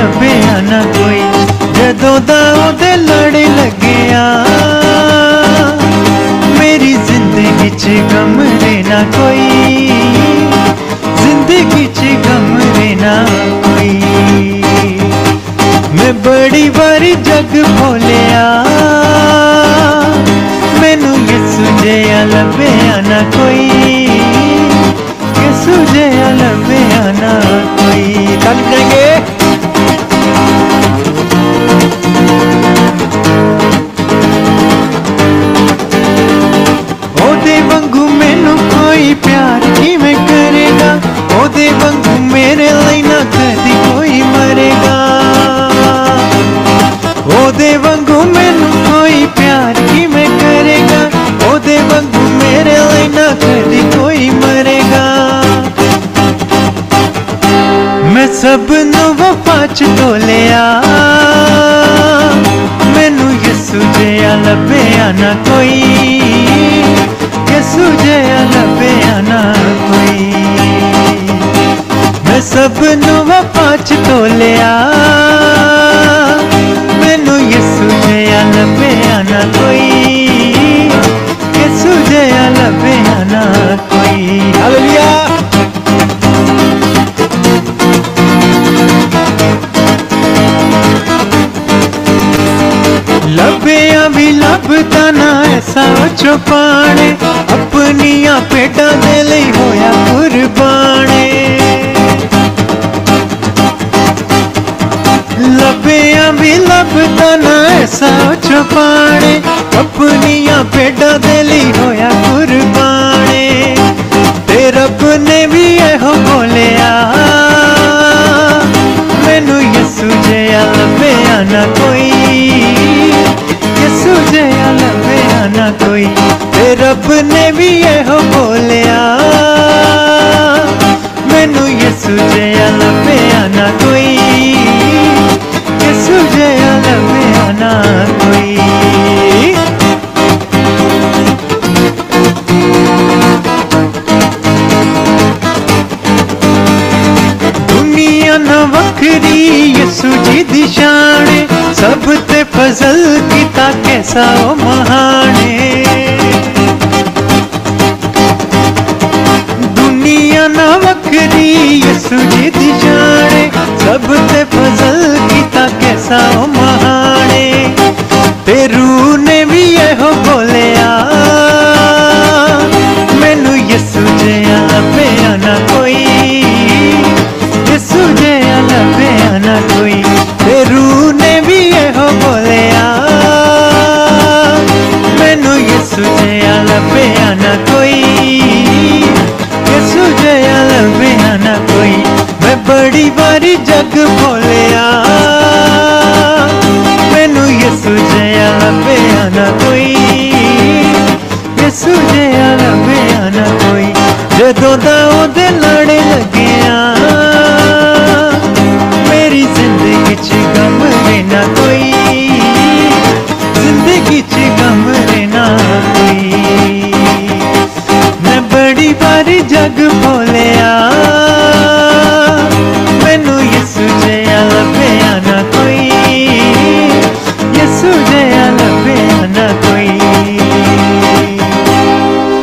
लभ्या ना कोई, जदों दा ओदे लड़ लग्या मेरी जिंदगी च गम रहना कोई, जिंदगी च गम रहना कोई। मैं बड़ी बारी जग भोलिया मैनू यसू जिहा लभ्या ना कोई, यसू जिहा लभ्या ना कोई। ताली बजाएंगे। ओदे वांगू मैनू कोई प्यार किवें करेगा, ओदे वांगू मेरे लिए ना कदी कोई मरेगा। ओदे वांगू मैनू कोई प्यार किवें करेगा, ओदे वांगू मेरे लिए ना कदी कोई मरेगा। मैं सबनू वफा च तोलिया मैनू यसू जिहा लभ्या ना कोई, यसू जिहा लभ्या ना कोई। मैं सबनू वफा च तोलिया मैनू यसू जिहा लभ्या ना कोई, यसू जिहा लभ्या ना कोई। हालेलुया। लभ्या भी लभदा ना ऐसा छुपाने, अपनिया भेडां दे लई होया कुर्बाने। लभ्या भी लभदा ना ऐसा छुपाने, अपनिया भेडां दे लई होया कुर्बाने। ते रब ने भी एहो बोलिया मैनू यसू जिहा लभ्या ना कोई, यसू जिहा लभ्या ना कोई। ते रब ने भी एहो बोलिया मैनू यसू जिहा लभ्या ना कोई, यसू जिहा लभ्या ना कोई। दुनिया ना वखरी यसू जी दी शाने, सब ते फजल कीता कैसा ओ महाने। दुनिया ना वखरी यसू जी दी शाने, सब ते फजल कीता कैसा ओ महाने। ते रूह ने भी एहो बोलिया मैनू यसू जिहा लभ्या ना कोई, यसू जिहा लभ्या ना कोई। ते रूह ने भी एहो बोलिया मैनू यसू जिहा लभ्या ना कोई, यसू जिहा लभ्या ना कोई। मैं बड़ी बारी जग भोलिया मैनू यसू जिहा लभ्या ना कोई, यसू जिहा लभ्या ना कोई। जदों दा ओदे लड़ लग्या मेरी जिंदगी च गम रहना कोई, जिंदगी च गम रहना कोई। मैं बड़ी बारी जग भोलिया मैनू यसू जिहा लभ्या ना कोई, यसू जिहा लभ्या ना कोई।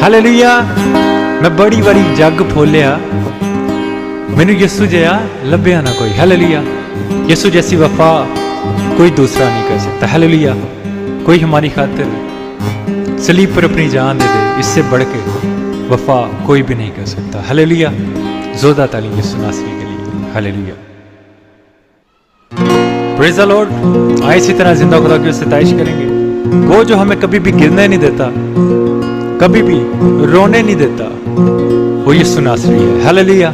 हालेलुया। मैं बड़ी बारी जग फोलिया मैनू यसू जिहा लभ्या ना कोई। हालेलुया। यसू जैसी वफा कोई दूसरा नहीं कर सकता। हालेलुया। कोई हमारी खातिर सलीब पर अपनी जान दे दे, इससे बढ़ के वफा कोई भी नहीं कर सकता। हालेलुया। जोरदार ताली यसू नासरी के लिए। हालेलुया। Praise the Lord. आए इसी तरह जिंदा खुदा की सताइश करेंगे, वो जो हमें कभी भी गिरने नहीं देता, कभी भी रोने नहीं देता, वो यसू नासरी है। हालेलुया।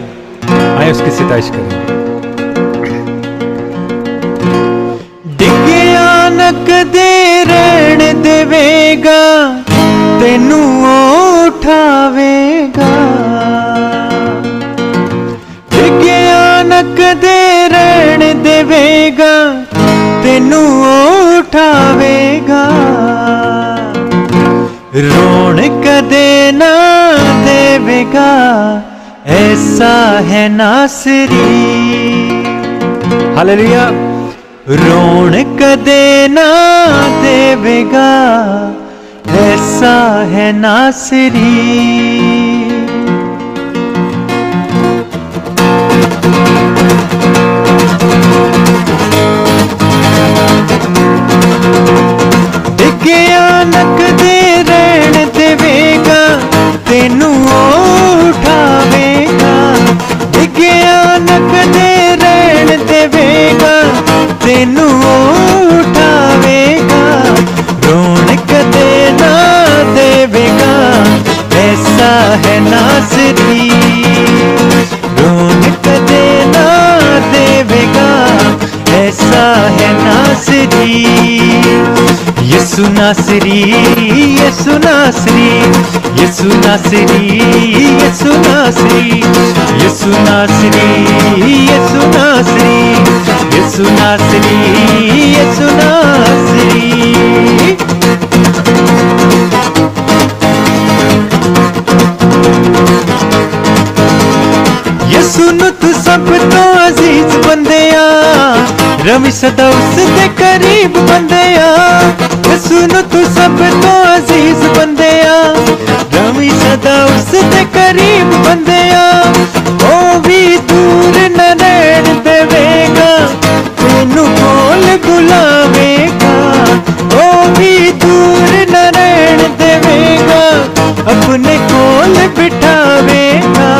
आए उसकी सताइश करेंगे। डिग्गिया न कदे रहन देवेगा, तेनू उठावेगा। डिग्गिया न कदे रहन देवेगा, तेनू उठावेगा। रोण कदे ना देवेगा, ऐसा है नासरी। हालेलुया। रोण कदे ना देवेगा, ऐसा है नासरी। नक दे रहन देवेगा, तेनू उठावेगा। नक दे रहन देवेगा, तेनू उठावेगा। रोन कदे ना देवेगा, ऐसा है नासरी। रोन कदे ना देवेगा, ऐसा है नासरी। यसु नासरी, यसु नासरी, यसु नासरी, यसु नासरी, यसु नासरी, यसु नासरी, यसु नासरी, यसु नासरी। यसु नु तू सब तो अजीज बंदेया, रवि सदा उसदे करीब बंदेया। यसु नु तू सब तो अजीज बंदेया, रवि सदा उसदे करीब बंदेया। ओ भी दूर न रहन देवेगा, तेनू कोल बुलावेगा। ओ भी दूर न रहन देवेगा, अपने कोल बिठावेगा।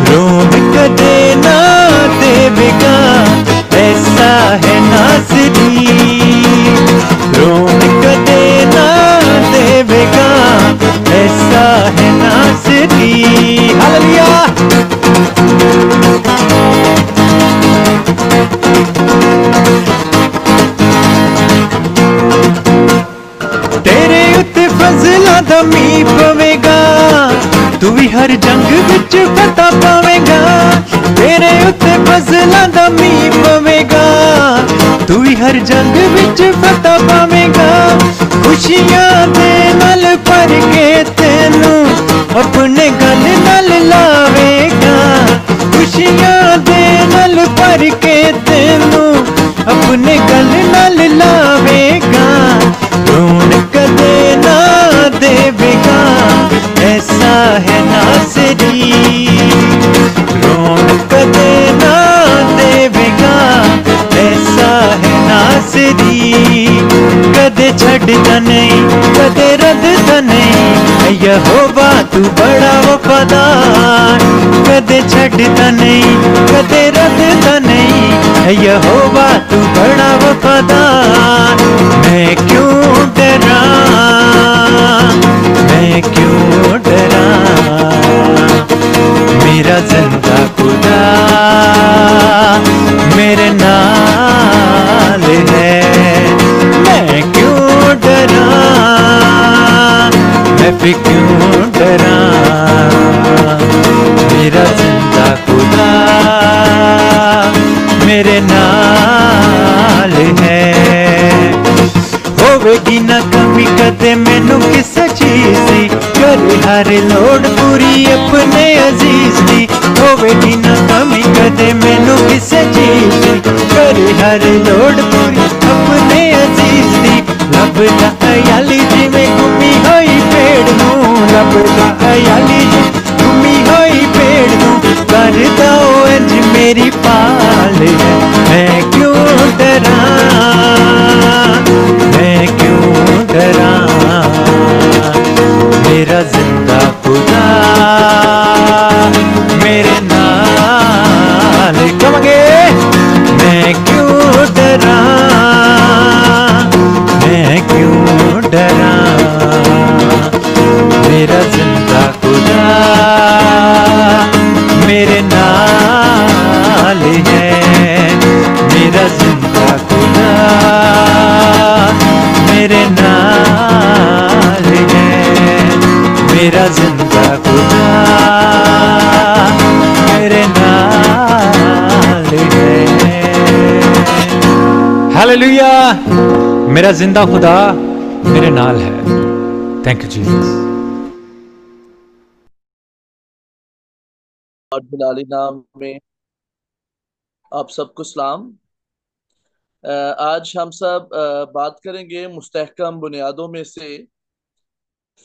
रोम कदे ना देवेगा, ऐसा है नासरी। रोम कदे ना देवेगा, ऐसा है नासरी। हालेलुया। तेरे उत्ते फजला दा मीं पवेगा, तू भी हर जंग विच फतह पावेगा। तेरे उत्ते फजलां दा मीं पवेगा, तू भी हर जंग विच फतह पावेगा। खुशियां दे नाल भर के तेनू अपने गल नाल लावेगा। खुशियां दे नाल भर के तेनू अपने गल नाल लावेगा। रोन कदे ना देवेगा, ऐसा है नासरी। रोन कदे ना देवेगा, ऐसा है नासरी। कदे छड्डदा नहीं, कदे रद्ददा नहीं, यहोवा तू बड़ा वफादार। कदे छड्डदा नहीं, कदे रद्ददा नहीं, यहोवा तू बड़ा वफादार। मैं क्यों डरा, मैं क्यों डरा, मेरा जिंदा खुदा मेरे नाल है। मैं क्यों डरा, मैं फिर क्यों डरा, मेरा जिंदा खुदा मेरे नाल है। होवेगी ना कमी कदे मैनू किसे चीज दी, करे हर लोड़ पूरी अपने अजीज दी। होवेगी ना कमी कदे मैनू किसे चीज दी, करे हर लोड़ पूरी अपने अजीज दी। लभदा अयाली जिवें घूमी होई पेड़ नूं, लभदा अयाली जिवें घूमी होई पेड़ नूं, करदा ओ इंज मेरी पाल है। मैं क्यों डरा, मैं क्यों डरा, मेरा जिंदा खुदा मेरे नाल। कमांगे मैं क्यों डरा, मैं क्यों डरा, मेरा जिंदा खुदा मेरे नाल है। मेरा जिंदा खुदा मेरे नाल है। मेरा जिंदा खुदा मेरे नाल है। हालेलुया। मेरा जिंदा खुदा मेरे नाल है। Thank you Jesus. और बिलाली नाम में आप सबको सलाम। आज हम सब बात करेंगे मुस्तहकम बुनियादों में से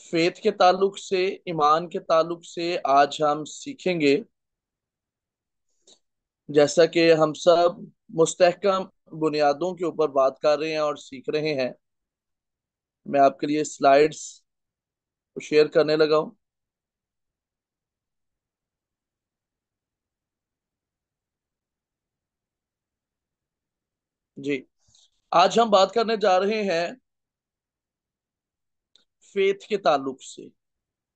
फेथ के ताल्लुक से, ईमान के ताल्लुक से आज हम सीखेंगे। जैसा कि हम सब मुस्तहकम बुनियादों के ऊपर बात कर रहे हैं और सीख रहे हैं, मैं आपके लिए स्लाइड्स शेयर करने लगा हूं। जी, आज हम बात करने जा रहे हैं फेथ के ताल्लुक से,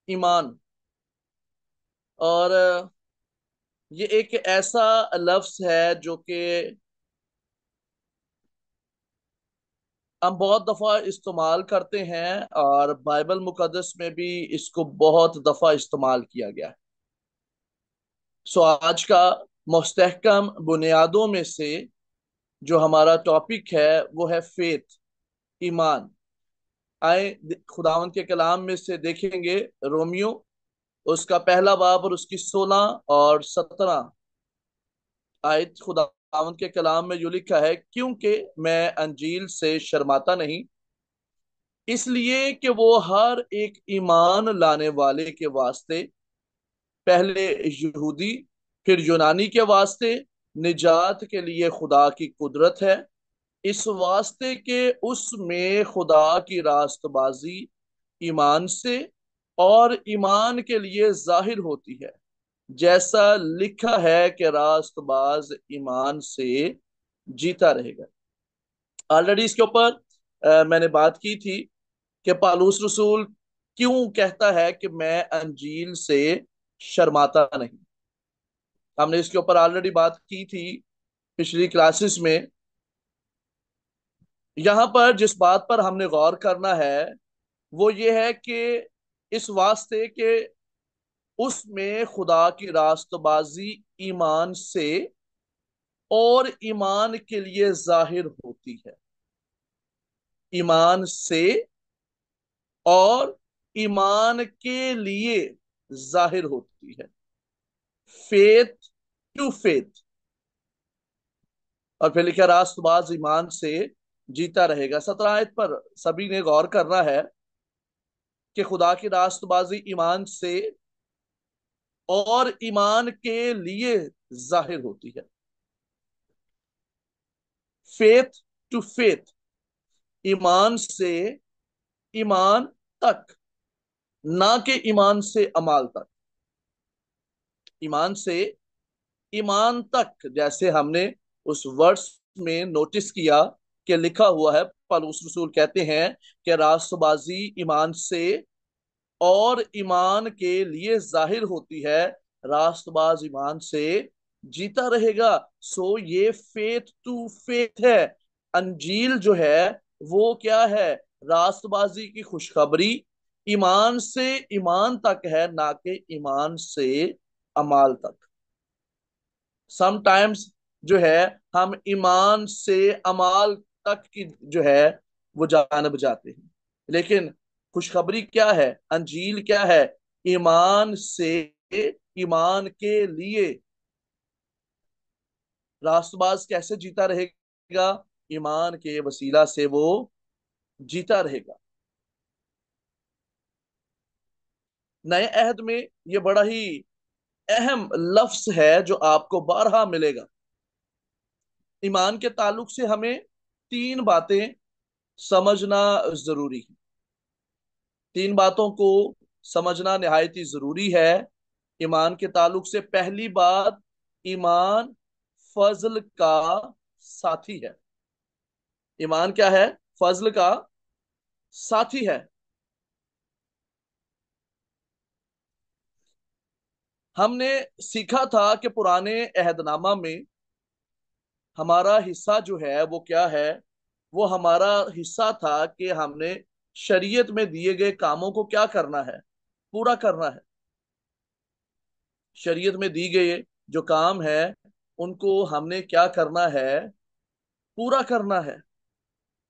ईमान। और ये एक ऐसा लफ्ज है जो कि हम बहुत दफा इस्तेमाल करते हैं और बाइबल मुकद्दस में भी इसको बहुत दफा इस्तेमाल किया गया है। सो आज का मुस्तहकम बुनियादों में से जो हमारा टॉपिक है वो है फेथ, ईमान। आए खुदावंत के कलाम में से देखेंगे रोमियो, उसका पहला बाब और उसकी 16 और 17 आयत। खुदावंत के कलाम में यूं लिखा है, क्योंकि मैं अंजील से शर्माता नहीं, इसलिए कि वो हर एक ईमान लाने वाले के वास्ते, पहले यहूदी फिर यूनानी के वास्ते, निजात के लिए खुदा की कुदरत है। इस वास्ते के उसमें खुदा की रास्तबाजी ईमान से और ईमान के लिए जाहिर होती है, जैसा लिखा है कि रास्तबाज ईमान से जीता रहेगा। ऑलरेडी इसके ऊपर मैंने बात की थी कि पालूस रसूल क्यों कहता है कि मैं अंजील से शर्माता नहीं। हमने इसके ऊपर ऑलरेडी बात की थी पिछली क्लासेस में। यहां पर जिस बात पर हमने गौर करना है वो ये है कि इस वास्ते के उसमें खुदा की रास्तबाजी ईमान से और ईमान के लिए जाहिर होती है, ईमान से और ईमान के लिए जाहिर होती है। Faith to faith. और फिर लिखा रास्तबाज ईमान से जीता रहेगा। 17 आयत पर सभी ने गौर करना है कि खुदा की रास्तबाजी ईमान से और ईमान के लिए जाहिर होती है। फेथ टू फेथ, ईमान से ईमान तक, ना कि ईमान से अमाल तक। ईमान से ईमान तक, जैसे हमने उस वर्ड्स में नोटिस किया कि लिखा हुआ है, पौलुस रसूल कहते हैं कि रास्तबाजी ईमान से और ईमान के लिए जाहिर होती है, रास्तबाज ईमान से जीता रहेगा। सो ये फेथ टू फेथ है। अंजील जो है वो क्या है? रास्तबाजी की खुशखबरी ईमान से ईमान तक है, ना कि ईमान से अमाल तक। समटाइम्स जो है हम ईमान से अमाल तक की जो है वो जानब जाते हैं, लेकिन खुशखबरी क्या है, अंजील क्या है? ईमान से ईमान के लिए। रास्तबाज कैसे जीता रहेगा? ईमान के वसीला से वो जीता रहेगा। नए अहद में ये बड़ा ही अहम लफ्ज है जो आपको बारहा मिलेगा। ईमान के ताल्लुक से हमें तीन बातें समझना जरूरी है। तीन बातों को समझना निहायत ही जरूरी है ईमान के ताल्लुक से। पहली बात, ईमान फजल का साथी है। ईमान क्या है? फजल का साथी है। हमने सीखा था कि पुराने अहदनामा में हमारा हिस्सा जो है वो क्या है? वो हमारा हिस्सा था कि हमने शरीयत में दिए गए कामों को क्या करना है? पूरा करना है। शरीयत में दी गए जो काम है उनको हमने क्या करना है? पूरा करना है।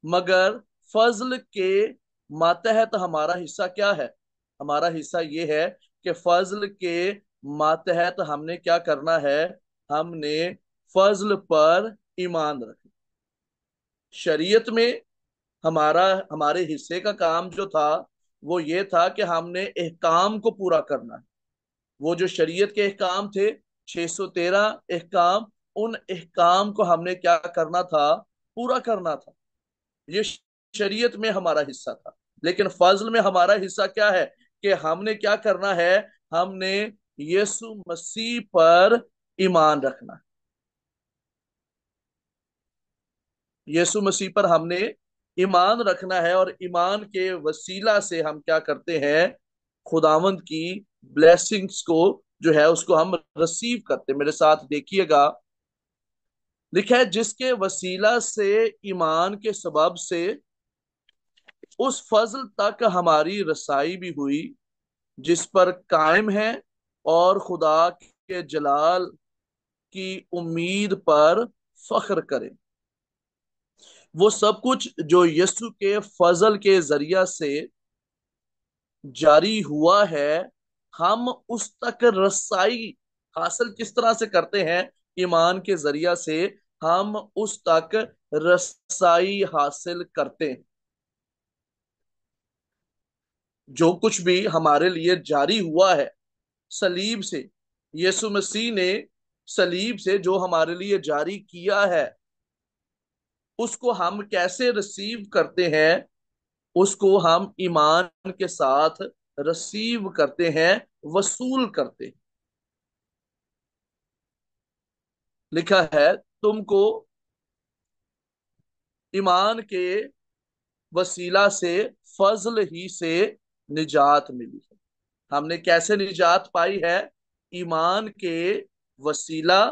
मगर फजल के मातहत हमारा हिस्सा क्या है? हमारा हिस्सा ये है कि फजल के मातहत हमने क्या करना है? हमने फजल पर ईमान रखना। शरीयत में हमारा हमारे हिस्से का काम जो था वो ये था कि हमने एहकाम को पूरा करना है। वो जो शरीयत के एहकाम थे, 613 एहकाम, उन एहकाम को हमने क्या करना था? पूरा करना था। ये शरीयत में हमारा हिस्सा था। लेकिन फजल में हमारा हिस्सा क्या है? कि हमने क्या करना है? हमने यीशु मसीह पर ईमान रखना है। यीशु मसीह पर हमने ईमान रखना है, और ईमान के वसीला से हम क्या करते हैं? खुदावंद की ब्लेसिंग्स को जो है उसको हम रिसीव करते हैं। मेरे साथ देखिएगा, लिखा है जिसके वसीला से, ईमान के सबब से उस फजल तक हमारी रसाई भी हुई जिस पर कायम है, और खुदा के जलाल की उम्मीद पर फख्र करें। वो सब कुछ जो यीशु के फजल के जरिया से जारी हुआ है, हम उस तक रसाई हासिल किस तरह से करते हैं? ईमान के जरिया से हम उस तक रसाई हासिल करते हैं। जो कुछ भी हमारे लिए जारी हुआ है सलीब से, यीशु मसीह ने सलीब से जो हमारे लिए जारी किया है, उसको हम कैसे रिसीव करते हैं? उसको हम ईमान के साथ रिसीव करते हैं, वसूल करते हैं। लिखा है तुमको ईमान के वसीला से, फजल ही से निजात मिली है। हमने कैसे निजात पाई है? ईमान के वसीला,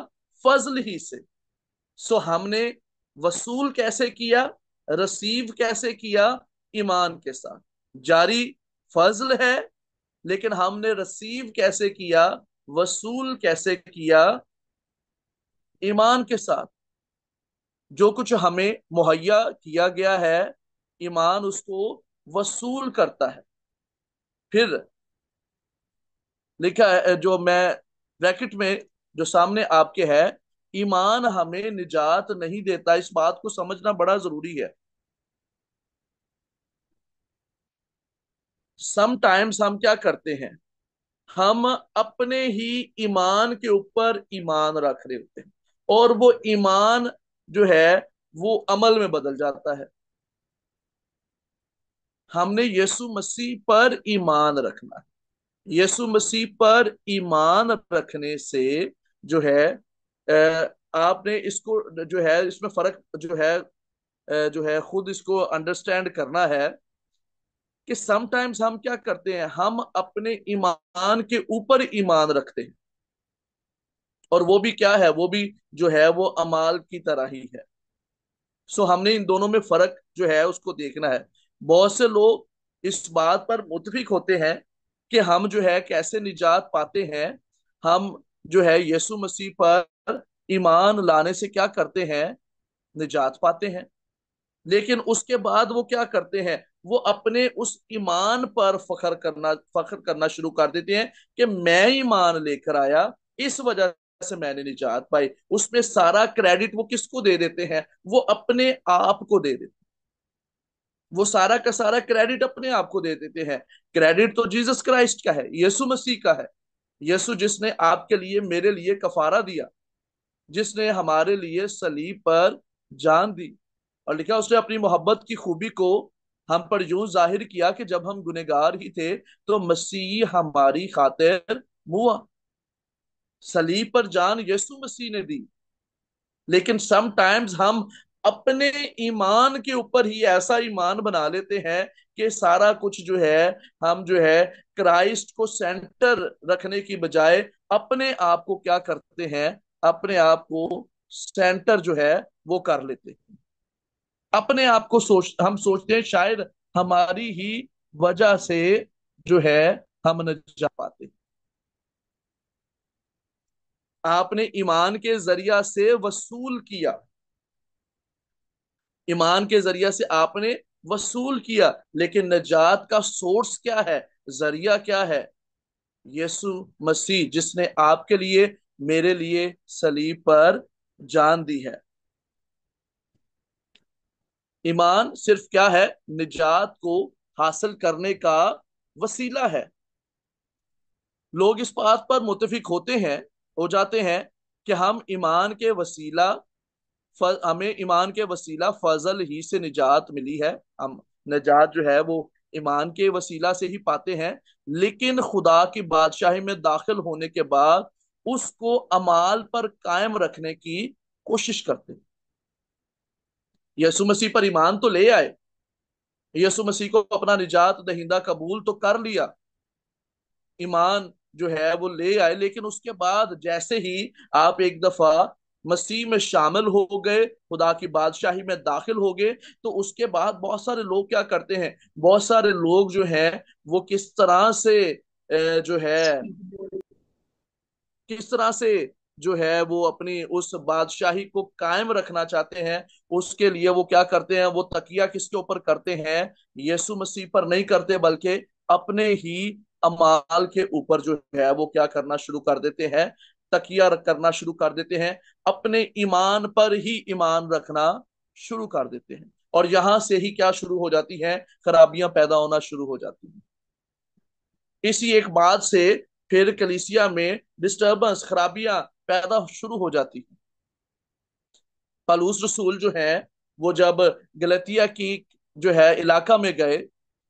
फजल ही से। सो हमने वसूल कैसे किया? रिसीव कैसे किया? ईमान के साथ। जारी फजल है, लेकिन हमने रिसीव कैसे किया? वसूल कैसे किया? ईमान के साथ। जो कुछ हमें मुहैया किया गया है, ईमान उसको वसूल करता है। फिर लिखा है, जो मैं ब्रैकेट में जो सामने आपके है, ईमान हमें निजात नहीं देता। इस बात को समझना बड़ा जरूरी है। समटाइम्स हम क्या करते हैं? हम अपने ही ईमान के ऊपर ईमान रख रहे होते हैं, और वो ईमान जो है वो अमल में बदल जाता है। हमने यीशु मसीह पर ईमान रखना है। यीशु मसीह पर ईमान रखने से जो है, आपने इसको जो है इसमें फर्क जो है खुद इसको अंडरस्टैंड करना है कि समटाइम्स हम क्या करते हैं? हम अपने ईमान के ऊपर ईमान रखते हैं, और वो भी क्या है? वो भी जो है वो अमाल की तरह ही है। सो हमने इन दोनों में फर्क जो है उसको देखना है। बहुत से लोग इस बात पर मुतफिक होते हैं कि हम जो है कैसे निजात पाते हैं। हम जो है यीशु मसीह पर ईमान लाने से क्या करते हैं? निजात पाते हैं। लेकिन उसके बाद वो क्या करते हैं? वो अपने उस ईमान पर फख्र करना शुरू कर देते हैं कि मैं ईमान लेकर आया, इस वजह से मैंने निजात पाई। उसमें सारा क्रेडिट वो किसको दे देते हैं? वो अपने आप को दे देते हैं। वो सारा का सारा क्रेडिट अपने आप को दे देते हैं। क्रेडिट तो जीसस क्राइस्ट का है, यीशु मसीह का है। यीशु जिसने आपके लिए, मेरे लिए कफारा दिया, जिसने हमारे लिए सलीब पर जान दी। और लिखा उसने अपनी मोहब्बत की खूबी को हम पर यूं जाहिर किया कि जब हम गुनहगार ही थे तो मसीह हमारी खातिर मुआ। सलीब पर जान यीशु मसीह ने दी। लेकिन सम टाइम्स हम अपने ईमान के ऊपर ही ऐसा ईमान बना लेते हैं कि सारा कुछ जो है, हम जो है क्राइस्ट को सेंटर रखने की बजाय अपने आप को क्या करते हैं? अपने आप को सेंटर जो है वो कर लेते हैं। अपने आप को हम सोचते हैं शायद हमारी ही वजह से जो है हम न जा पाते। आपने ईमान के जरिया से वसूल किया। ईमान के जरिया से आपने वसूल किया, लेकिन नजात का सोर्स क्या है? जरिया क्या है? यीशु मसीह, जिसने आपके लिए, मेरे लिए सलीब पर जान दी है। ईमान सिर्फ क्या है? निजात को हासिल करने का वसीला है। लोग इस बात पर मुत्तफिक हो जाते हैं कि हमें ईमान के वसीला फजल ही से निजात मिली है। हम निजात जो है वो ईमान के वसीला से ही पाते हैं। लेकिन खुदा की बादशाही में दाखिल होने के बाद उसको अमाल पर कायम रखने की कोशिश करते हैं। यीशु मसीह पर ईमान तो ले आए, यीशु मसीह को अपना निजात दहिंदा कबूल तो कर लिया, ईमान जो है वो ले आए, लेकिन उसके बाद जैसे ही आप एक दफा मसीह में शामिल हो गए, खुदा की बादशाही में दाखिल हो गए, तो उसके बाद बहुत सारे लोग क्या करते हैं? बहुत सारे लोग जो हैं वो जो है किस तरह से जो है वो अपनी उस बादशाही को कायम रखना चाहते हैं। उसके लिए वो क्या करते हैं? वो तकिया किसके ऊपर करते हैं? यीशु मसीह पर नहीं करते, बल्कि अपने ही अमाल के ऊपर जो है वो क्या करना शुरू कर देते हैं? तकिया करना शुरू कर देते हैं। अपने ईमान पर ही ईमान रखना शुरू कर देते हैं। और यहां से ही क्या शुरू हो जाती है? खराबियां पैदा होना शुरू हो जाती हैं। इसी एक बात से फिर कलीसिया में डिस्टरबेंस, खराबियां पैदा शुरू हो जाती हैं। पलूस रसूल जो है वो जब गलतिया की जो है इलाका में गए,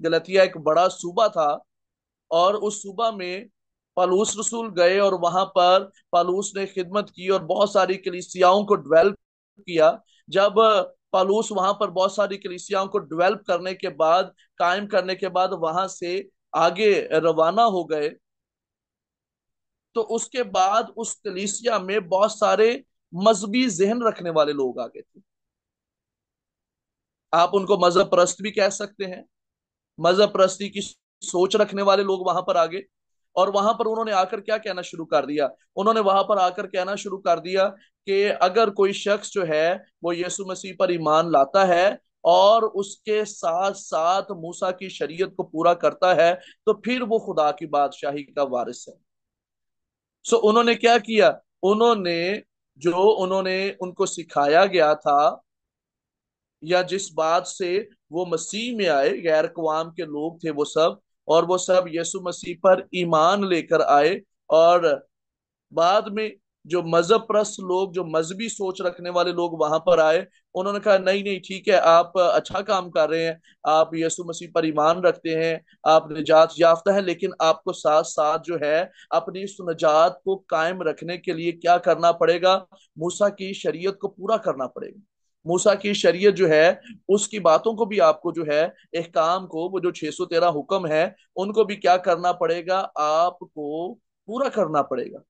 गलतिया एक बड़ा सूबा था, और उस सूबा में पलूस रसूल गए और वहां पर पलूस ने खिदमत की और बहुत सारी कलीसियाओं को डेवलप किया। जब पलूस वहां पर बहुत सारी कलीसियाओं को डेवलप करने के बाद, कायम करने के बाद वहां से आगे रवाना हो गए, तो उसके बाद उस कलीसिया में बहुत सारे मजहबी जहन रखने वाले लोग आ गए थे। आप उनको मजहब परस्त भी कह सकते हैं। मजहब परस्ती की सोच रखने वाले लोग वहां पर आ गए, और वहां पर उन्होंने आकर क्या कहना शुरू कर दिया? उन्होंने वहां पर आकर कहना शुरू कर दिया कि अगर कोई शख्स जो है वो यीशु मसीह पर ईमान लाता है और उसके साथ साथ मूसा की शरीयत को पूरा करता है, तो फिर वो खुदा की बादशाही का वारिस है। सो उन्होंने क्या किया? उन्होंने उन्होंने उनको सिखाया गया था, या जिस बात से वो मसीह में आए, गैर कवाम के लोग थे वो सब, और वो सब यीशु मसीह पर ईमान लेकर आए। और बाद में जो मजहब प्रस्त लोग, जो मजहबी सोच रखने वाले लोग वहां पर आए, उन्होंने कहा नहीं नहीं, ठीक है, आप अच्छा काम कर रहे हैं, आप यीशु मसीह पर ईमान रखते हैं, आप निजात याफ्ता है, लेकिन आपको साथ साथ जो है अपनी इस निजात को कायम रखने के लिए क्या करना पड़ेगा? मूसा की शरीयत को पूरा करना पड़ेगा। मूसा की शरीयत जो है उसकी बातों को भी आपको जो है, एक काम को, वो जो 613 हुक्म है, उनको भी क्या करना पड़ेगा? आपको पूरा करना पड़ेगा।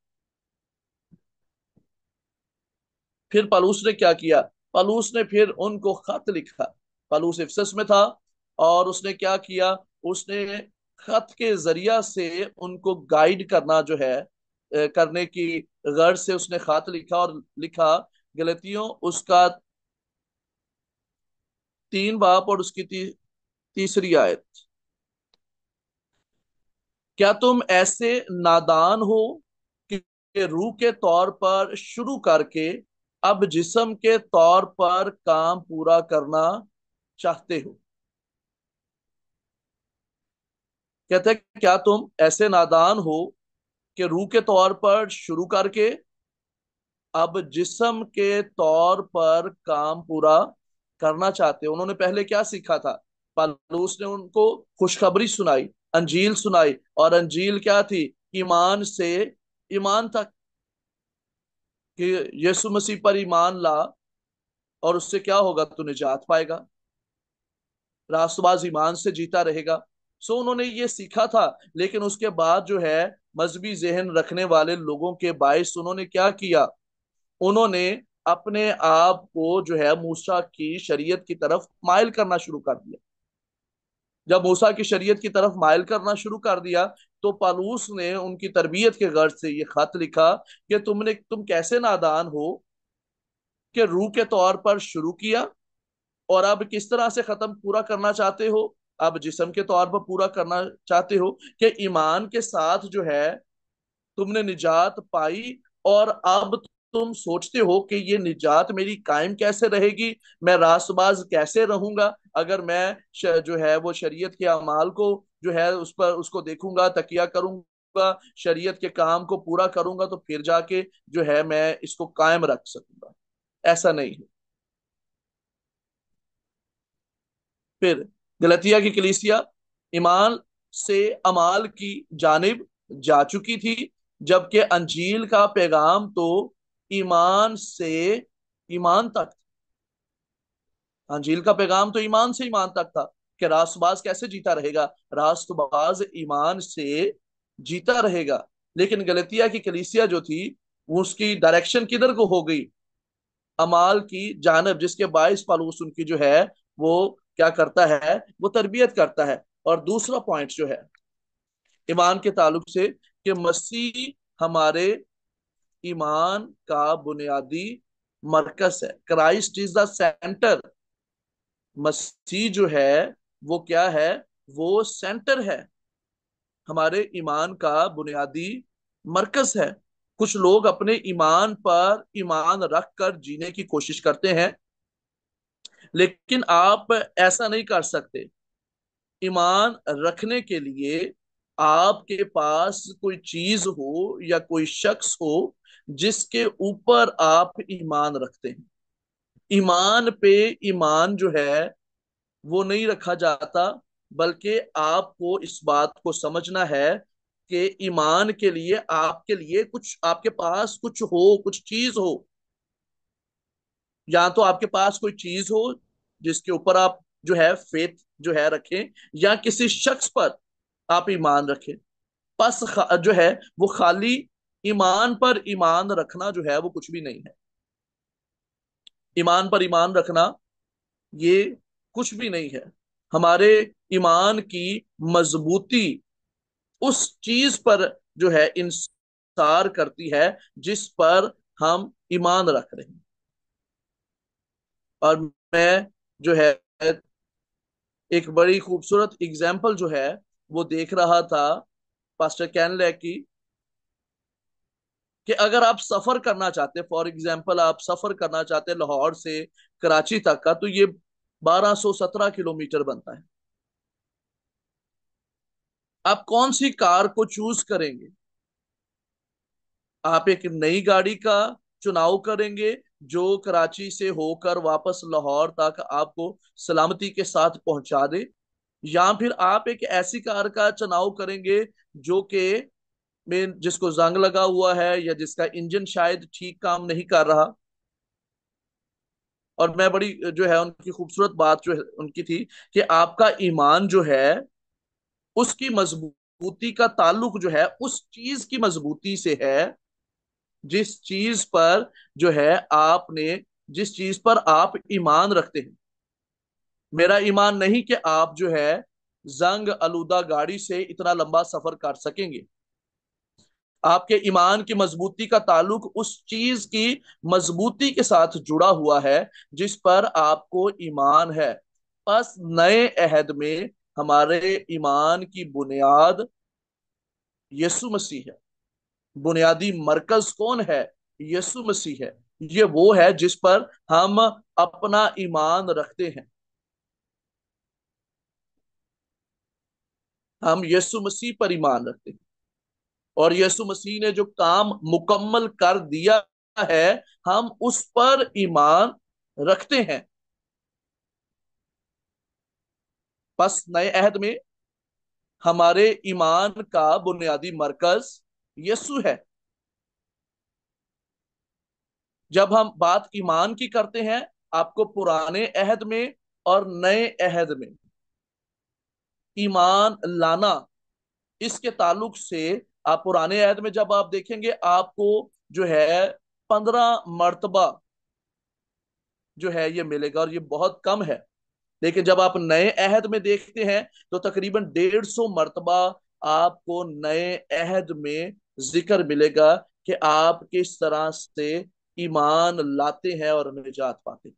फिर पलूस ने क्या किया? पलूस ने फिर उनको खत लिखा। पलूस इफिसस में था, और उसने क्या किया? उसने खत के जरिया से उनको गाइड करना जो है, करने की गर्ज से उसने खत लिखा, और लिखा गलतियों उसका 3 बाब और उसकी तीसरी आयत। क्या तुम ऐसे नादान हो कि रूह के तौर पर शुरू करके अब जिस्म के तौर पर काम पूरा करना चाहते हो? कहते हैं क्या तुम ऐसे नादान हो कि रूह के तौर पर शुरू करके अब जिस्म के तौर पर काम पूरा करना चाहते हो? उन्होंने पहले क्या सीखा था? पलूस ने उनको खुशखबरी सुनाई, अंजील सुनाई, और अंजील क्या थी? ईमान से ईमान तक, कि यीशु मसीह पर ईमान ला और उससे क्या होगा? तू निजात पाएगा, रास्तबाज ईमान से जीता रहेगा। सो उन्होंने ये सीखा था। लेकिन उसके बाद जो है मजहबी जहन रखने वाले लोगों के बायस उन्होंने क्या किया? उन्होंने अपने आप को जो है मूसा की शरीयत की तरफ माइल करना शुरू कर दिया। जब मूसा की शरीयत की तरफ माइल करना शुरू कर दिया, तो पालूस ने उनकी तरबियत के गर्ज से ये खत लिखा कि तुम कैसे नादान हो कि रूह के तौर पर शुरू किया और अब किस तरह से खत्म पूरा करना चाहते हो? अब जिस्म के तौर पर पूरा करना चाहते हो, कि ईमान के साथ जो है तुमने निजात पाई, और अब तुम सोचते हो कि ये निजात मेरी कायम कैसे रहेगी, मैं रास्तबाज कैसे रहूंगा अगर मैं जो है वो शरीयत के अमाल को जो है उस पर उसको देखूंगा, तकिया करूंगा, शरीयत के काम को पूरा करूंगा, तो फिर जाके जो है मैं इसको कायम रख सकूंगा। ऐसा नहीं है। फिर गलतिया की कलीसिया ईमान से अमाल की जानिब जा चुकी थी, जबकि अंजील का पैगाम तो ईमान से ईमान तक, अंजील का पैगाम तो ईमान से ईमान तक था कि रास्तबाज कैसे जीता रहेगा, रास्तबाज ईमान से जीता रहेगा। लेकिन गलतिया की कलीसिया जो थी, उसकी डायरेक्शन किधर को हो गई, अमाल की जानब, जिसके बाईस पालूस उनकी जो है वो क्या करता है, वो तरबियत करता है। और दूसरा पॉइंट जो है ईमान के ताल्लुक से, कि मसीह हमारे ईमान का बुनियादी मरकज है। Christ is the centre. मसीह जो है वो क्या है, वो सेंटर है, हमारे ईमान का बुनियादी मरकज है। कुछ लोग अपने ईमान पर ईमान रख कर जीने की कोशिश करते हैं, लेकिन आप ऐसा नहीं कर सकते। ईमान रखने के लिए आपके पास कोई चीज हो या कोई शख्स हो जिसके ऊपर आप ईमान रखते हैं। ईमान पे ईमान जो है वो नहीं रखा जाता, बल्कि आपको इस बात को समझना है कि ईमान के लिए आपके लिए कुछ, आपके पास कुछ हो, कुछ चीज हो। या तो आपके पास कोई चीज हो जिसके ऊपर आप जो है फेथ जो है रखें, या किसी शख्स पर आप ईमान रखें। बस जो है वो खाली ईमान पर ईमान रखना जो है वो कुछ भी नहीं है। ईमान पर ईमान रखना ये कुछ भी नहीं है। हमारे ईमान की मजबूती उस चीज पर जो है इंसार करती है जिस पर हम ईमान रख रहे हैं। और मैं जो है एक बड़ी खूबसूरत एग्जाम्पल जो है वो देख रहा था पास्टर कैनले की, कि अगर आप सफर करना चाहते, फॉर एग्जाम्पल आप सफर करना चाहते हैं लाहौर से कराची तक का, तो ये 1217 किलोमीटर बनता है। आप कौन सी कार को चूज करेंगे? आप एक नई गाड़ी का चुनाव करेंगे जो कराची से होकर वापस लाहौर तक आपको सलामती के साथ पहुंचा दे, या फिर आप एक ऐसी कार का चुनाव करेंगे जो कि में जिसको जंग लगा हुआ है या जिसका इंजन शायद ठीक काम नहीं कर रहा। और मैं बड़ी जो है उनकी खूबसूरत बात जो है उनकी थी कि आपका ईमान जो है उसकी मजबूती का ताल्लुक जो है उस चीज की मजबूती से है जिस चीज पर जो है आपने, जिस चीज पर आप ईमान रखते हैं। मेरा ईमान नहीं कि आप जो है जंग आलूदा गाड़ी से इतना लंबा सफर कर सकेंगे। आपके ईमान की मजबूती का ताल्लुक उस चीज की मजबूती के साथ जुड़ा हुआ है जिस पर आपको ईमान है। बस नए अहद में हमारे ईमान की बुनियाद यीशु मसीह है। बुनियादी मरकज कौन है? यीशु मसीह है। ये वो है जिस पर हम अपना ईमान रखते हैं। हम यीशु मसीह पर ईमान रखते हैं, और यीशु मसीह ने जो काम मुकम्मल कर दिया है हम उस पर ईमान रखते हैं। बस नए अहद में हमारे ईमान का बुनियादी मरकज यीशु है। जब हम बात ईमान की करते हैं, आपको पुराने अहद में और नए अहद में ईमान लाना, इसके ताल्लुक से आप पुराने अहद में जब आप देखेंगे आपको जो है 15 मर्तबा जो है ये मिलेगा, और ये बहुत कम है। लेकिन जब आप नए अहद में देखते हैं तो तकरीबन 150 मर्तबा आपको नए अहद में जिक्र मिलेगा कि आप किस तरह से ईमान लाते हैं और निजात पाते हैं।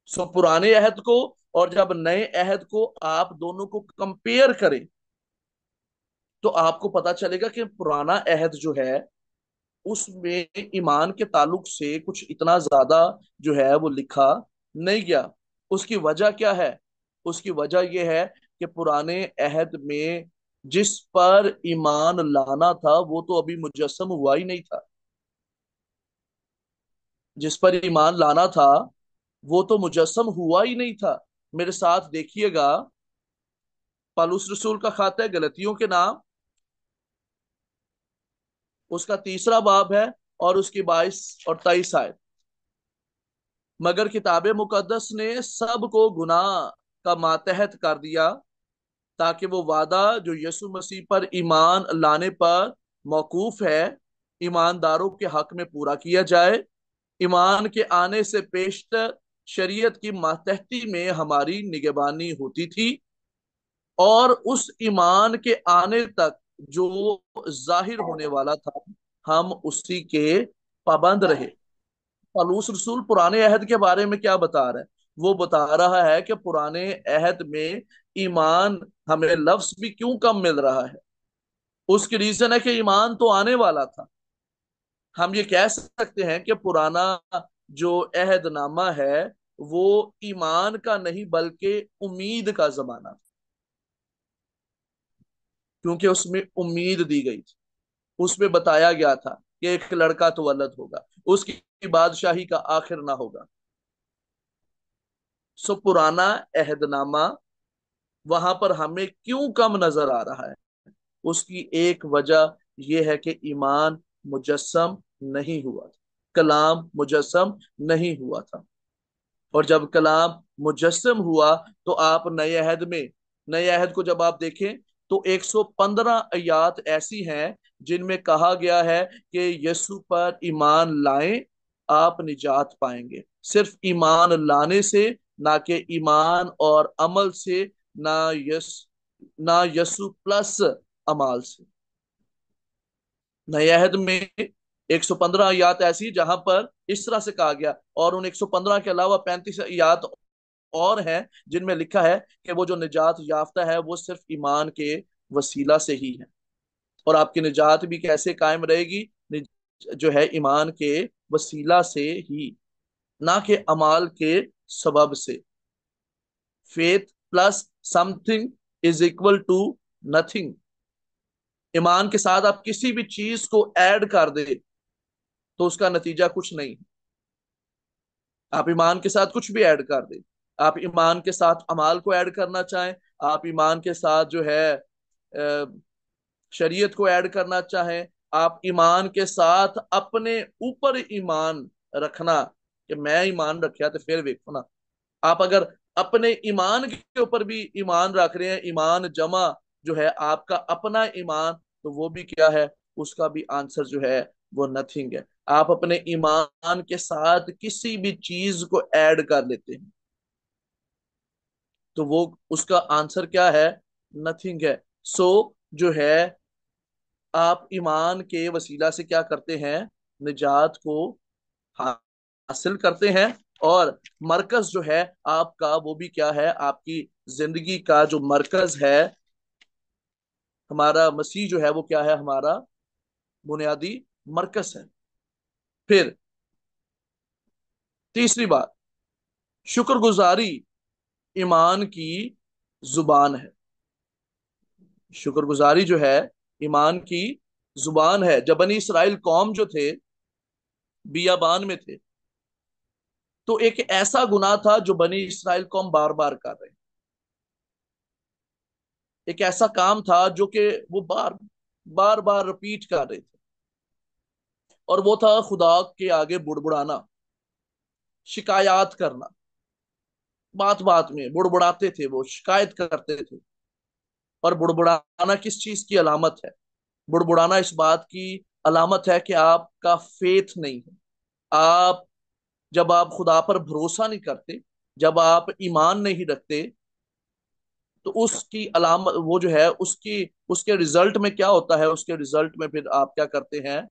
सो पुराने अहद को और जब नए अहद को आप दोनों को कंपेयर करें तो आपको पता चलेगा कि पुराना अहद जो है उसमें ईमान के ताल्लुक से कुछ इतना ज्यादा जो है वो लिखा नहीं गया। उसकी वजह क्या है? उसकी वजह यह है कि पुराने अहद में जिस पर ईमान लाना था वो तो अभी मुजस्सम हुआ ही नहीं था। जिस पर ईमान लाना था वो तो मुजस्सम हुआ ही नहीं था। मेरे साथ देखिएगा, पौलुस रसूल का खाता है गलतियों के नाम, उसका तीसरा बाब है और उसकी 22 और 23 आयत। मगर किताब मुकद्दस ने सबको गुनाह का मातहत कर दिया, ताकि वो वादा जो यीशु मसीह पर ईमान लाने पर मौकूफ है, ईमानदारों के हक में पूरा किया जाए। ईमान के आने से पेशतर शरीयत की मातहती में हमारी निगहबानी होती थी, और उस ईमान के आने तक जो जाहिर होने वाला था हम उसी के पाबंद रहे। पौलुस रसूल पुराने अहद के बारे में क्या बता रहा है? वो बता रहा है कि पुराने अहद में ईमान हमें लफ्ज भी क्यों कम मिल रहा है। उसकी रीजन है कि ईमान तो आने वाला था। हम ये कह सकते हैं कि पुराना जो अहदनामा है वो ईमान का नहीं बल्कि उम्मीद का जमाना था, क्योंकि उसमें उम्मीद दी गई थी। उसमें बताया गया था कि एक लड़का तो अलग होगा, उसकी बादशाही का आखिर ना होगा। सो पुराना अहदनामा वहां पर हमें क्यों कम नजर आ रहा है? उसकी एक वजह यह है कि ईमान मुजस्सम नहीं हुआ था, कलाम मुजस्सम नहीं हुआ था। और जब कलाम मुजस्सम हुआ तो आप नए अहद में, नए अहद को जब आप देखें तो 115 आयात ऐसी हैं जिनमें कहा गया है कि यीशु पर ईमान लाएं, आप निजात पाएंगे। सिर्फ ईमान लाने से, ना कि ईमान और अमल से, ना यस ना यीशु प्लस अमाल से। नए अहद में 115 आयात ऐसी जहां पर इस तरह से कहा गया, और उन 115 के अलावा 35 आयात और हैं जिनमें लिखा है कि वो जो निजात याफ्ता है वो सिर्फ ईमान के वसीला से ही है। और आपकी निजात भी कैसे कायम रहेगी? जो है ईमान के वसीला से ही, ना कि अमाल के सबब से। Faith plus something is equal to nothing. ईमान के साथ आप किसी भी चीज को ऐड कर दे तो उसका नतीजा कुछ नहीं। आप ईमान के साथ कुछ भी ऐड कर दे, आप ईमान के साथ अमाल को ऐड करना चाहें, आप ईमान के साथ जो है शरीयत को ऐड करना चाहें, आप ईमान के साथ अपने ऊपर ईमान रखना कि मैं ईमान रखा तो फिर देखो ना, आप अगर अपने ईमान के ऊपर भी ईमान रख रहे हैं, ईमान जमा जो है आपका अपना ईमान, तो वो भी क्या है? उसका भी आंसर जो है वो नथिंग है। आप अपने ईमान के साथ किसी भी चीज को ऐड कर लेते हैं तो वो उसका आंसर क्या है? नथिंग है। सो जो है आप ईमान के वसीला से क्या करते हैं? निजात को हासिल करते हैं। और मरकज जो है आपका वो भी क्या है? आपकी जिंदगी का जो मरकज है, हमारा मसीह जो है वो क्या है? हमारा बुनियादी मरकज है। फिर तीसरी बात, शुक्रगुजारी ईमान की जुबान है। शुक्रगुजारी जो है ईमान की जुबान है। जब बनी इसराइल कौम जो थे बियाबान में थे, तो एक ऐसा गुनाह था जो बनी इसराइल कौम बार बार कर रहे, एक ऐसा काम था जो कि वो बार बार बार रिपीट कर रहे थे, और वो था खुदा के आगे बुड़बुड़ाना, शिकायत करना। बात बात में बुड़बुड़ाते थे, वो शिकायत करते थे। और बुड़बुड़ाना किस चीज की अलामत है? बुड़बुड़ाना इस बात की अलामत है कि आपका फेथ नहीं है। आप जब आप खुदा पर भरोसा नहीं करते, जब आप ईमान नहीं रखते, तो उसकी अलामत वो जो है उसकी उसके रिजल्ट में क्या होता है? उसके रिजल्ट में फिर आप क्या करते हैं?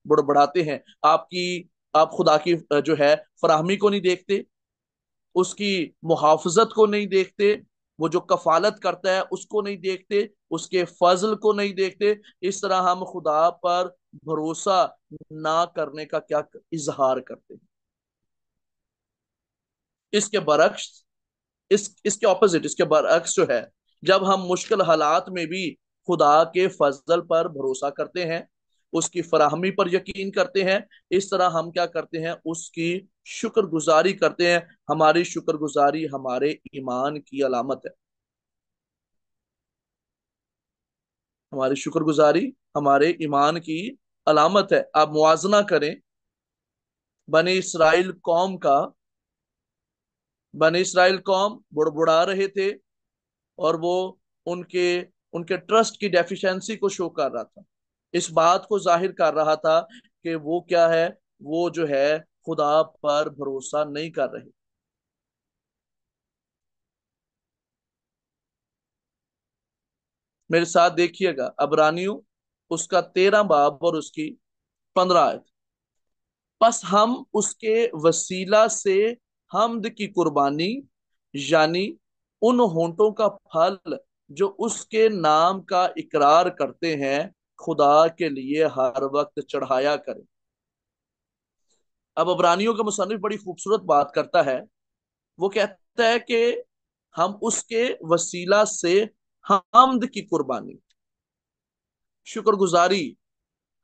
बुड़बुड़ाते हैं। आप खुदा की जो है फराहमी को नहीं देखते, उसकी मुहाफजत को नहीं देखते, वो जो कफालत करता है उसको नहीं देखते, उसके फजल को नहीं देखते, इस तरह हम खुदा पर भरोसा ना करने का क्या इजहार करते हैं। इसके बरक्स, इसके ऑपोजिट, इसके बरक्स जो है, जब हम मुश्किल हालात में भी खुदा के फजल पर भरोसा करते हैं, उसकी फराहमी पर यकीन करते हैं, इस तरह हम क्या करते हैं, उसकी शुक्रगुजारी करते हैं। हमारी शुक्रगुजारी हमारे ईमान की अलामत है। हमारी शुक्रगुजारी हमारे ईमान की अलामत है। आप मुआजना करें बनी इसराइल कौम का। बनी इसराइल कौम बुड़बुड़ा रहे थे, और वो उनके उनके ट्रस्ट की डेफिशिएंसी को शो कर रहा था, इस बात को जाहिर कर रहा था कि वो क्या है, वो जो है खुदा पर भरोसा नहीं कर रहे। मेरे साथ देखिएगा अबरानियों, उसका 13 बाब और उसकी 15 आयत। बस हम उसके वसीला से हमद की कुर्बानी, यानी उन होंठों का फल जो उसके नाम का इकरार करते हैं, खुदा के लिए हर वक्त चढ़ाया करें। अब अबरानियों का मुसन्निफ बड़ी खूबसूरत बात करता है। वो कहता है कि हम उसके वसीला से हमद की कुर्बानी, शुक्रगुजारी,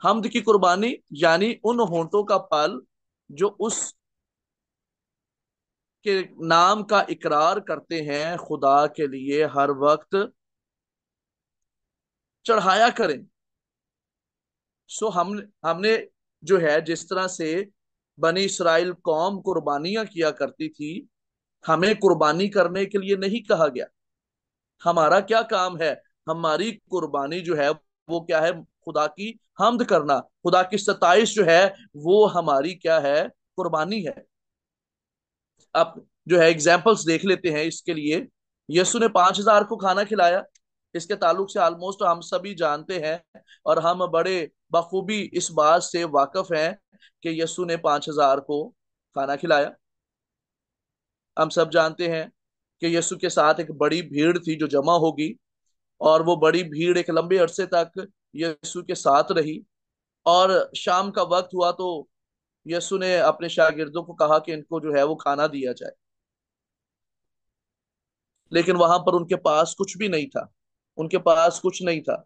हमद की कुर्बानी, यानी उन होंठों का फल जो उस के नाम का इकरार करते हैं, खुदा के लिए हर वक्त चढ़ाया करें। सो हमने जो है, जिस तरह से बनी इसराइल कौम कुर्बानियां किया करती थी, हमें कुर्बानी करने के लिए नहीं कहा गया। हमारा क्या काम है? हमारी कुर्बानी जो है वो क्या है? खुदा की हमद करना, खुदा की सताइश जो है वो हमारी क्या है? कुर्बानी है। आप जो है एग्जाम्पल्स देख लेते हैं इसके लिए। यीशु ने 5,000 को खाना खिलाया, इसके ताल्लुक से ऑलमोस्ट हम सभी जानते हैं, और हम बड़े बखूबी इस बात से वाकिफ हैं कि यीशु ने 5,000 को खाना खिलाया। हम सब जानते हैं कि यीशु के साथ एक बड़ी भीड़ थी जो जमा होगी, और वो बड़ी भीड़ एक लंबे अरसे तक यीशु के साथ रही। और शाम का वक्त हुआ तो यीशु ने अपने शागिर्दों को कहा कि इनको जो है वो खाना दिया जाए, लेकिन वहां पर उनके पास कुछ भी नहीं था। उनके पास कुछ नहीं था।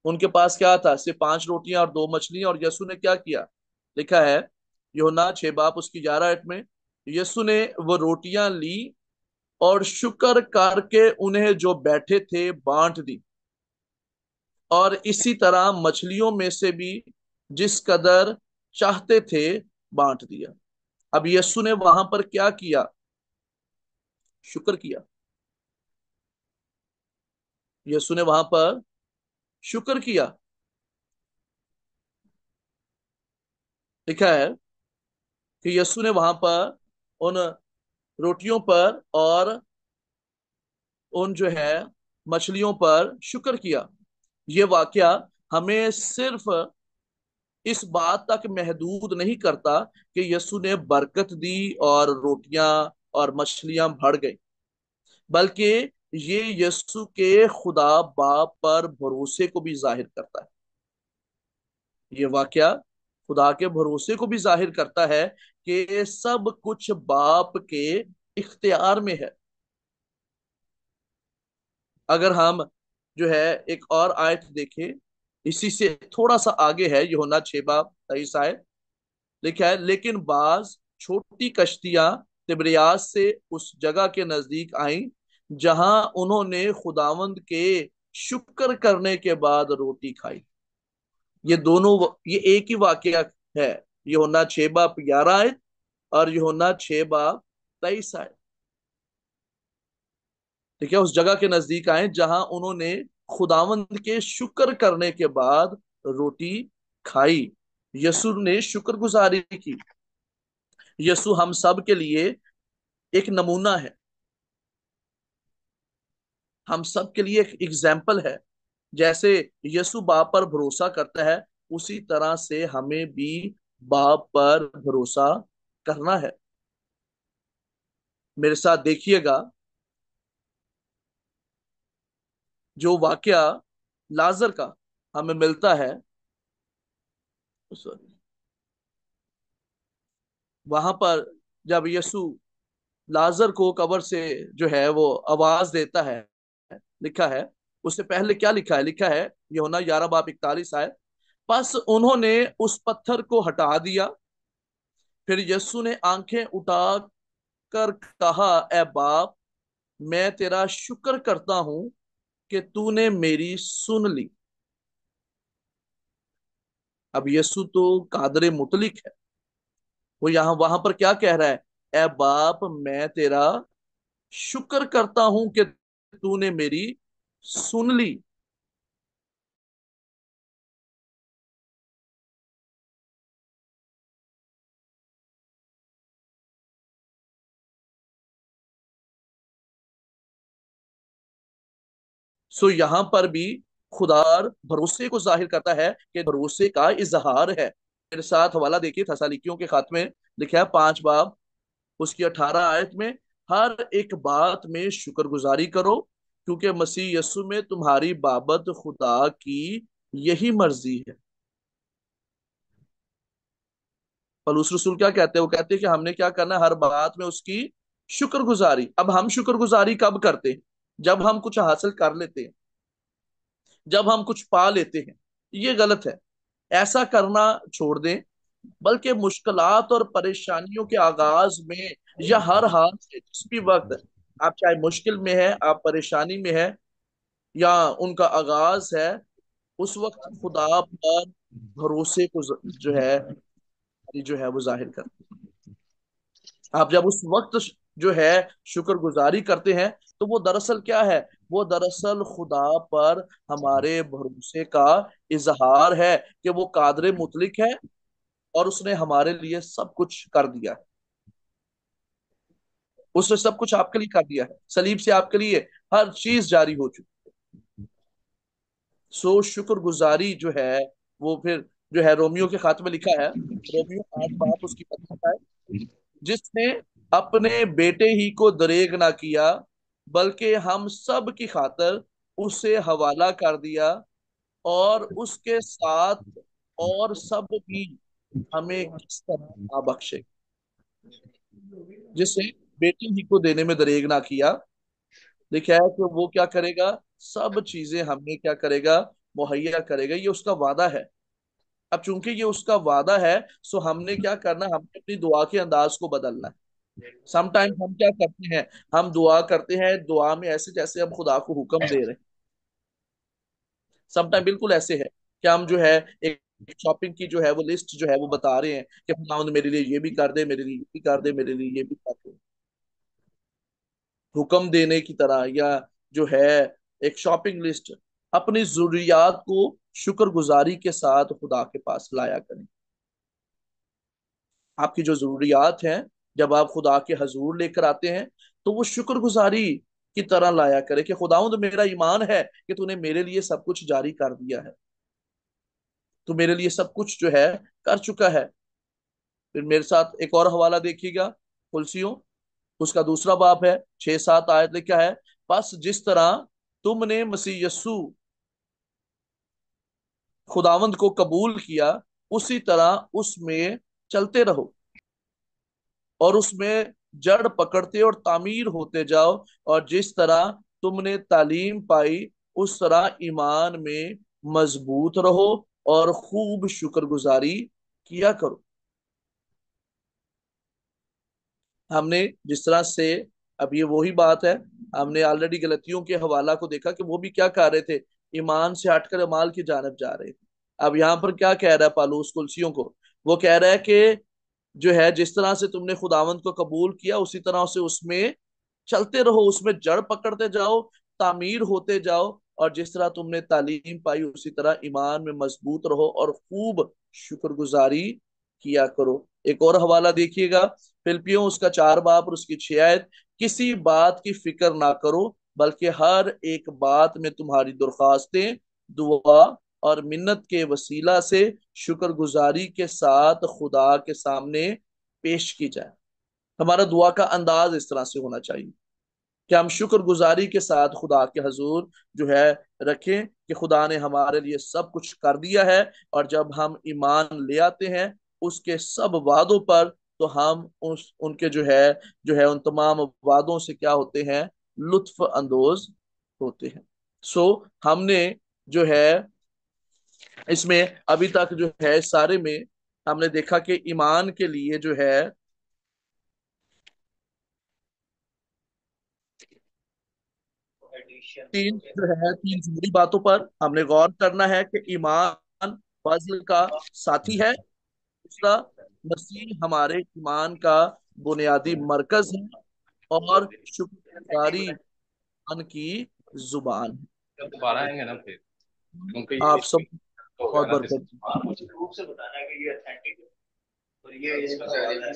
उनके पास क्या था? सिर्फ 5 रोटियां और 2 मछलियां। और यीशु ने क्या किया? लिखा है यूहन्ना 6 बाब उसकी 11 आयत में, यीशु ने वो रोटियां ली और शुक्र करके उन्हें जो बैठे थे बांट दी, और इसी तरह मछलियों में से भी जिस कदर चाहते थे बांट दिया। अब यीशु ने वहां पर क्या किया? शुक्र किया। यीशु ने वहां पर शुक्र किया। लिखा है कि यीशु ने वहां पर उन रोटियों पर और उन जो है मछलियों पर शुक्र किया। ये वाकया हमें सिर्फ इस बात तक महदूद नहीं करता कि यीशु ने बरकत दी और रोटियां और मछलियां बढ़ गई, बल्कि ये यीशु के खुदा बाप पर भरोसे को भी जाहिर करता है। ये वाकया खुदा के भरोसे को भी जाहिर करता है कि सब कुछ बाप के इख्तियार में है। अगर हम जो है एक और आयत देखें, इसी से थोड़ा सा आगे है, यूहन्ना 6 बाब 23 आयत। लिखा है लेकिन बाज छोटी कश्तियां तिब्रियास से उस जगह के नजदीक आईं जहां उन्होंने खुदावंद के शुक्र करने के बाद रोटी खाई। ये दोनों, ये एक ही वाकया है। यूहन्ना 6 बाब 11 आयत और यूहन्ना 6 बाब 23 आयत। ठीक है, उस जगह के नजदीक आए जहां उन्होंने खुदावंद के शुक्र करने के बाद रोटी खाई। यसु ने शुक्रगुजारी की। यसु हम सब के लिए एक नमूना है, हम सब के लिए एक एग्जाम्पल है। जैसे यसु बाप पर भरोसा करता है, उसी तरह से हमें भी बाप पर भरोसा करना है। मेरे साथ देखिएगा जो वाकया लाजर का हमें मिलता है, सॉरी, वहां पर जब यीशु लाजर को कब्र से जो है वो आवाज देता है, लिखा है, उससे पहले क्या लिखा है? लिखा है यूहन्ना 11 बाब 41 आए, बस उन्होंने उस पत्थर को हटा दिया। फिर यीशु ने आंखें उठा कर कहा, ए बाप, मैं तेरा शुक्र करता हूं कि तूने मेरी सुन ली। अब यीशु तो कादरे मुतलिक है, वो यहां वहां पर क्या कह रहा है? ए बाप, मैं तेरा शुक्र करता हूं कि तूने मेरी सुन ली। सो यहां पर भी खुदा भरोसे को जाहिर करता है कि भरोसे का इजहार है। मेरे साथ हवाला देखिए, थसालिकियों के खात में लिखा है 5 बाब उसकी 18 आयत में, हर एक बात में शुक्रगुजारी करो, क्योंकि मसीह यस्सु में तुम्हारी बाबत खुदा की यही मर्जी है। पलूस रसूल क्या कहते हैं? वो कहते हैं कि हमने क्या करना है, हर बात में उसकी शुक्रगुजारी। अब हम शुक्रगुजारी कब करते हैं? जब हम कुछ हासिल कर लेते हैं, जब हम कुछ पा लेते हैं। ये गलत है, ऐसा करना छोड़ दें। बल्कि मुश्किलात और परेशानियों के आगाज में या हर हाल से जिस भी वक्त आप चाहे मुश्किल में है, आप परेशानी में है, या उनका आगाज है, उस वक्त खुदा पर भरोसे को जो है वो जाहिर कर। आप जब उस वक्त जो है शुक्रगुजारी करते हैं, तो वो दरअसल क्या है? वो दरअसल खुदा पर हमारे भरोसे का इजहार है कि वो कादरे मुतलिक है और उसने हमारे लिए सब कुछ कर दिया है। उसने सब कुछ आपके लिए कर दिया है, सलीब से आपके लिए हर चीज जारी हो चुकी। सो शुक्रगुजारी जो है वो फिर जो है रोमियो के खाते में लिखा है, रोमियो 8 बाप उसकी 25 है, जिसने अपने बेटे ही को दरेग ना किया, बल्कि हम सब की खातर उसे हवाला कर दिया, और उसके साथ और सब भी हमें किस तरह ना बख्शे। जिसने बेटे ही को देने में दरेग ना किया, लिखा है कि वो क्या करेगा? सब चीजें हमें क्या करेगा? मुहैया करेगा। ये उसका वादा है। अब चूंकि ये उसका वादा है, सो हमने क्या करना? हमने अपनी दुआ के अंदाज को बदलना है। समटाइम्स हम क्या करते हैं? हम दुआ करते हैं, दुआ में ऐसे जैसे हम खुदा को हुक्म दे रहे हैं। समटाइम बिल्कुल ऐसे है कि हम जो है एक शॉपिंग की जो है वो लिस्ट जो है वो बता रहे हैं कि खुदा मेरे लिए ये भी कर दे, मेरे लिए ये भी कर दे, मेरे लिए ये भी कर दे। हुक्म देने की तरह, या जो है एक शॉपिंग लिस्ट। अपनी जरूरियात को शुक्रगुजारी के साथ खुदा के पास लाया करें। आपकी जो जरूरियात हैं, जब आप खुदा के हजूर लेकर आते हैं, तो वो शुक्रगुजारी की तरह लाया करें कि खुदावंद, मेरा ईमान है कि तूने मेरे लिए सब कुछ जारी कर दिया है, तू मेरे लिए सब कुछ जो है कर चुका है। फिर मेरे साथ एक और हवाला देखिएगा, कुलसियों उसका 2 बाब है, 6 7 आयत लिखा है, बस जिस तरह तुमने मसीह यस्सु खुदावंद को कबूल किया, उसी तरह उसमें चलते रहो, और उसमें जड़ पकड़ते और तामीर होते जाओ, और जिस तरह तुमने तालीम पाई, उस तरह ईमान में मजबूत रहो और खूब शुक्रगुजारी किया करो। हमने जिस तरह से, अब ये वही बात है, हमने ऑलरेडी गलतियों के हवाला को देखा कि वो भी क्या कर रहे थे? ईमान से हटकर अमाल की जानब जा रहे थे। अब यहाँ पर क्या कह रहा है पालूस कुलसियों को? वो कह रहा है कि जो है जिस तरह से तुमने खुदावंत को कबूल किया, उसी तरह से उसमें चलते रहो, उसमें जड़ पकड़ते जाओ, तामीर होते जाओ, और जिस तरह तुमने तालीम पाई, उसी तरह ईमान में मजबूत रहो और खूब शुक्रगुजारी किया करो। एक और हवाला देखिएगा, फिलिपियों उसका 4 बाब और उसकी 6 आयत, किसी बात की फिक्र ना करो, बल्कि हर एक बात में तुम्हारी दरख्वास्तें दुआ और मिन्नत के वसीला से शुक्रगुजारी के साथ खुदा के सामने पेश की जाए। हमारा दुआ का अंदाज इस तरह से होना चाहिए कि हम शुक्रगुजारी के साथ खुदा के हजूर जो है रखें कि खुदा ने हमारे लिए सब कुछ कर दिया है। और जब हम ईमान ले आते हैं उसके सब वादों पर, तो हम उस उनके जो है उन तमाम वादों से क्या होते हैं, लुत्फ अंदोज होते हैं। सो हमने जो है इसमें अभी तक जो है सारे में हमने देखा कि ईमान के लिए जो है तीन जरूरी बातों पर हमने गौर करना है कि ईमान फजल का साथी है। दूसरा, मसीह हमारे ईमान का बुनियादी मरकज है। और शुक्रगुजारी ईमान की जुबान जब दोबारा आएंगे ना फिर, है। क्योंकि ये आप सब हो गया बहुत ना बरकत। डिस्कस। रूप से बताना है कि ये अथेंटिक है और ये इसका सवाल है।